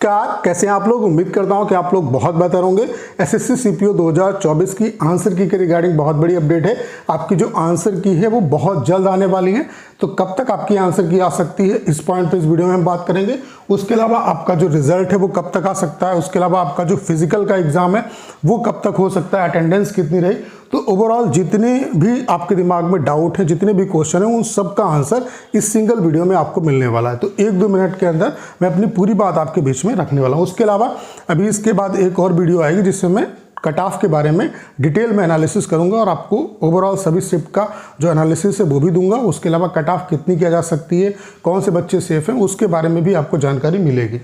कैसे हैं आप लोग। उम्मीद करता हूं कि आप लोग बहुत बेहतर होंगे। एसएससी सीपीओ 2024 की आंसर की के रिगार्डिंग बहुत बड़ी अपडेट है। आपकी जो आंसर की है वो बहुत जल्द आने वाली है, तो कब तक आपकी आंसर की आ सकती है इस पॉइंट पे इस वीडियो में हम बात करेंगे। उसके अलावा आपका जो रिजल्ट है वो कब तक आ सकता है, उसके अलावा आपका जो फिजिकल का एग्जाम है वो कब तक हो सकता है, अटेंडेंस कितनी रही। तो ओवरऑल जितने भी आपके दिमाग में डाउट है, जितने भी क्वेश्चन है, उन सब का आंसर इस सिंगल वीडियो में आपको मिलने वाला है। तो 1-2 मिनट के अंदर मैं अपनी पूरी बात आपके बीच में रखने वाला हूँ। उसके अलावा अभी इसके बाद एक और वीडियो आएगी जिसमें मैं कट ऑफ के बारे में डिटेल में एनालिसिस करूंगा और आपको ओवरऑल सभी शिफ्ट का जो एनालिसिस है वो भी दूंगा। उसके अलावा कट ऑफ कितनी किया जा सकती है, कौन से बच्चे सेफ हैं, उसके बारे में भी आपको जानकारी मिलेगी।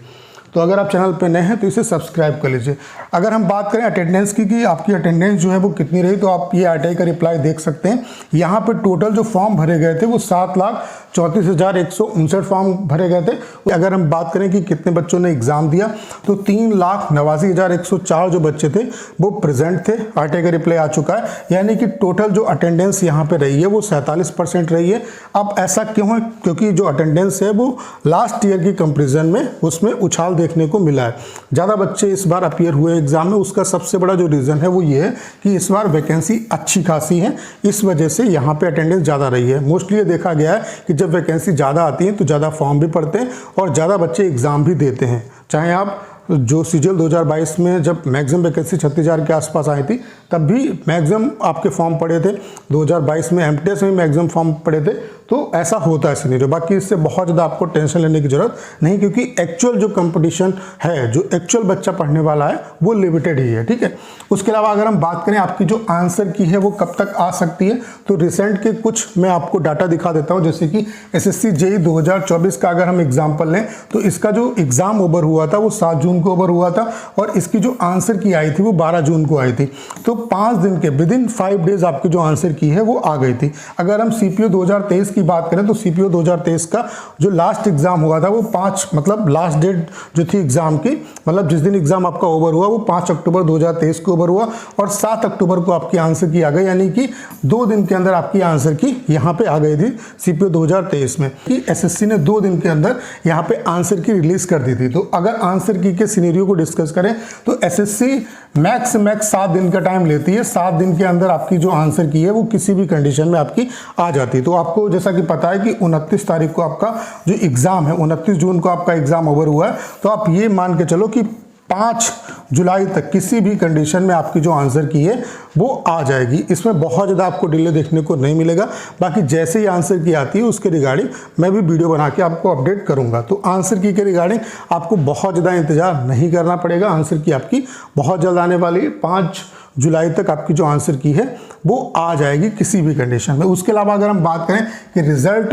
तो अगर आप चैनल पे नए हैं तो इसे सब्सक्राइब कर लीजिए। अगर हम बात करें अटेंडेंस की कि आपकी अटेंडेंस जो है वो कितनी रही, तो आप ये आरटीआई का रिप्लाई देख सकते हैं। यहाँ पे टोटल जो फॉर्म भरे गए थे वो 7,34,159 फॉर्म भरे गए थे। अगर हम बात करें कि कितने बच्चों ने एग्जाम दिया, तो 3,89,104 जो बच्चे थे वो प्रेजेंट थे। आरटीआई का रिप्लाई आ चुका है, यानी कि टोटल जो अटेंडेंस यहाँ पे रही है वो 47% रही है। अब ऐसा क्यों है? क्योंकि जो अटेंडेंस है वो लास्ट ईयर की कंपेरिजन में उसमें उछाल देखने को मिला है। ज़्यादा बच्चे इस बार अपीयर हुए एग्जाम में। उसका सबसे बड़ा जो रीज़न है वो ये है कि इस बार वैकेंसी अच्छी खासी है, इस वजह से यहाँ पे अटेंडेंस ज़्यादा रही है। मोस्टली ये देखा गया है कि जब वैकेंसी ज़्यादा आती है तो ज़्यादा फॉर्म भी पड़ते हैं और ज़्यादा बच्चे एग्ज़ाम भी देते हैं। चाहे आप जो सीजीएल 2022 में जब मैक्सिमम वैकेंसी 36,000 के आसपास आई थी तब भी मैक्सिमम आपके फॉर्म पड़े थे। 2022 में एमटीएस में मैक्सिमम फॉर्म पड़े थे। तो ऐसा होता है सिनेरियो। बाकी इससे बहुत ज़्यादा आपको टेंशन लेने की जरूरत नहीं, क्योंकि एक्चुअल जो कंपटीशन है, जो एक्चुअल बच्चा पढ़ने वाला है वो लिमिटेड ही है। ठीक है। उसके अलावा अगर हम बात करें आपकी जो आंसर की है वो कब तक आ सकती है, तो रिसेंट के कुछ मैं आपको डाटा दिखा देता हूँ। जैसे कि एसएससी जेईई 2024 का अगर हम एग्जाम्पल लें तो इसका जो एग्जाम ओवर हुआ था वो 7 जून को ओवर हुआ था और इसकी जो आंसर की आई थी वो 12 जून को आई थी। तो 5 दिन के विदिन 5 डेज आपकी जो आंसर की है वो आ गई थी। अगर हम सीपीओ 2023 की बात करें तो सीपीओ 2023 का जो लास्ट एग्जाम हुआ था वो 5 मतलब लास्ट डेट जो थी एग्जाम की, मतलब जिस दिन एग्जाम आपका ओवर हुआ वो 5 अक्टूबर 2023 को ओवर हुआ और 7 अक्टूबर को आपकी आंसर की आ गई, यानी कि 2 दिन के अंदर आपकी आंसर की यहाँ पे आ गई थी सीपीओ 2023 में। कि एसएससी ने 2 दिन के अंदर यहाँ पे आंसर की रिलीज कर दी थी। तो अगर आंसर की के सिनेरियो को डिस्कस करें तो एसएससी मैक्स 7 दिन का टाइम लेती है। 7 दिन के अंदर आपकी जो आंसर की है वो किसी भी कंडीशन में आपकी आ जाती है। तो आपको जैसा कि पता है कि 29 तारीख को आपका जो एग्जाम है, 29 जून को आपका एग्जाम ओवर हुआ है। तो आप ये मान के चलो कि 5 जुलाई तक किसी भी कंडीशन में आपकी जो आंसर की है वो आ जाएगी। इसमें बहुत ज़्यादा आपको डिले देखने को नहीं मिलेगा। बाकी जैसे ही आंसर की आती है उसके रिगार्डिंग मैं भी वीडियो बना के आपको अपडेट करूंगा। तो आंसर की के रिगार्डिंग आपको बहुत ज़्यादा इंतजार नहीं करना पड़ेगा। आंसर की आपकी बहुत जल्द आने वाली है। 5 जुलाई तक आपकी जो आंसर की है वो आ जाएगी किसी भी कंडीशन में। उसके अलावा अगर हम बात करें कि रिजल्ट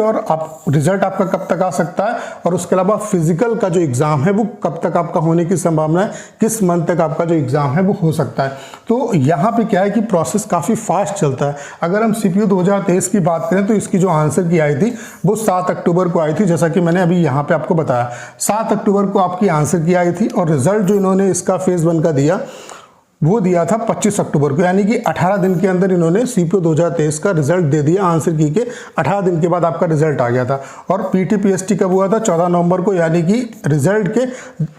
आपका कब तक आ सकता है और उसके अलावा फिजिकल का जो एग्जाम है वो कब तक आपका होने की संभावना है, किस मंथ तक आपका जो एग्जाम है वो हो सकता है। तो यहाँ पे क्या है कि प्रोसेस काफ़ी फास्ट चलता है। अगर हम सीपीओ 2023 की बात करें तो इसकी जो आंसर की आई थी वो 7 अक्टूबर को आई थी, जैसा कि मैंने अभी यहाँ पे आपको बताया। 7 अक्टूबर को आपकी आंसर की आई थी और रिजल्ट जो इन्होंने इसका फेज 1 का दिया वो दिया था 25 अक्टूबर को, यानी कि 18 दिन के अंदर इन्होंने सीपीओ 2023 का रिजल्ट दे दिया। आंसर की के 18 दिन के बाद आपका रिजल्ट आ गया था। और पीटी पीएसटी कब हुआ था? 14 नवंबर को, यानी कि रिजल्ट के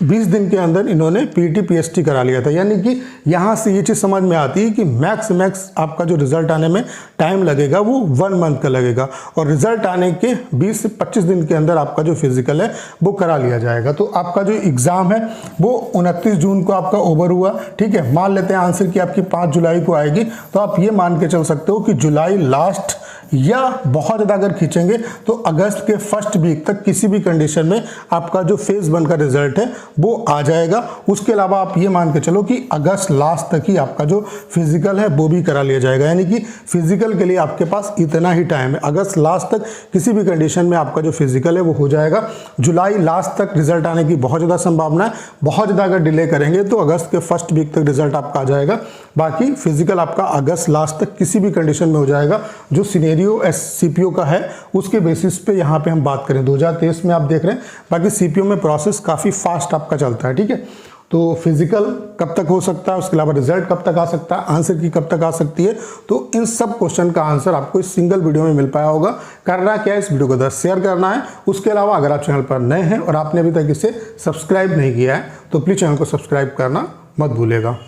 20 दिन के अंदर इन्होंने पीटी पीएसटी करा लिया था। यानी कि यहाँ से ये चीज़ समझ में आती है कि मैक्स आपका जो रिजल्ट आने में टाइम लगेगा वो 1 मंथ का लगेगा और रिजल्ट आने के 20 से 25 दिन के अंदर आपका जो फिजिकल है वो करा लिया जाएगा। तो आपका जो एग्ज़ाम है वो 29 जून को आपका ओवर हुआ। ठीक है। मान लेते हैं आंसर की आपकी 5 जुलाई को आएगी, तो आप ये मान के चल सकते हो कि जुलाई लास्ट या बहुत ज़्यादा अगर खींचेंगे तो अगस्त के फर्स्ट वीक तक किसी भी कंडीशन में आपका जो फेज 1 का रिजल्ट है वो आ जाएगा। उसके अलावा आप ये मान के चलो कि अगस्त लास्ट तक ही आपका जो फिजिकल है वो भी करा लिया जाएगा, यानी कि फिजिकल के लिए आपके पास इतना ही टाइम है। अगस्त लास्ट तक किसी भी कंडीशन में आपका जो फिजिकल है वो हो जाएगा। जुलाई लास्ट तक रिजल्ट आने की बहुत ज़्यादा संभावना है। बहुत ज़्यादा अगर डिले करेंगे तो अगस्त के फर्स्ट वीक तक रिजल्ट आपका आ जाएगा। बाकी फिजिकल आपका अगस्त लास्ट तक किसी भी कंडीशन में हो जाएगा। जो सीनियरियो सीपीओ का है उसके बेसिस पे यहाँ पे हम बात करें 2023 में आप देख रहे हैं। बाकी सीपीओ में प्रोसेस काफ़ी फास्ट आपका चलता है। ठीक है। तो फिजिकल कब तक हो सकता है, उसके अलावा रिजल्ट कब तक आ सकता है, आंसर की कब तक आ सकती है, तो इन सब क्वेश्चन का आंसर आपको इस सिंगल वीडियो में मिल पाया होगा। करना क्या है, इस वीडियो को 10 शेयर करना है। उसके अलावा अगर आप चैनल पर नए हैं और आपने अभी तक इसे सब्सक्राइब नहीं किया है तो प्लीज़ चैनल को सब्सक्राइब करना मत भूलिएगा।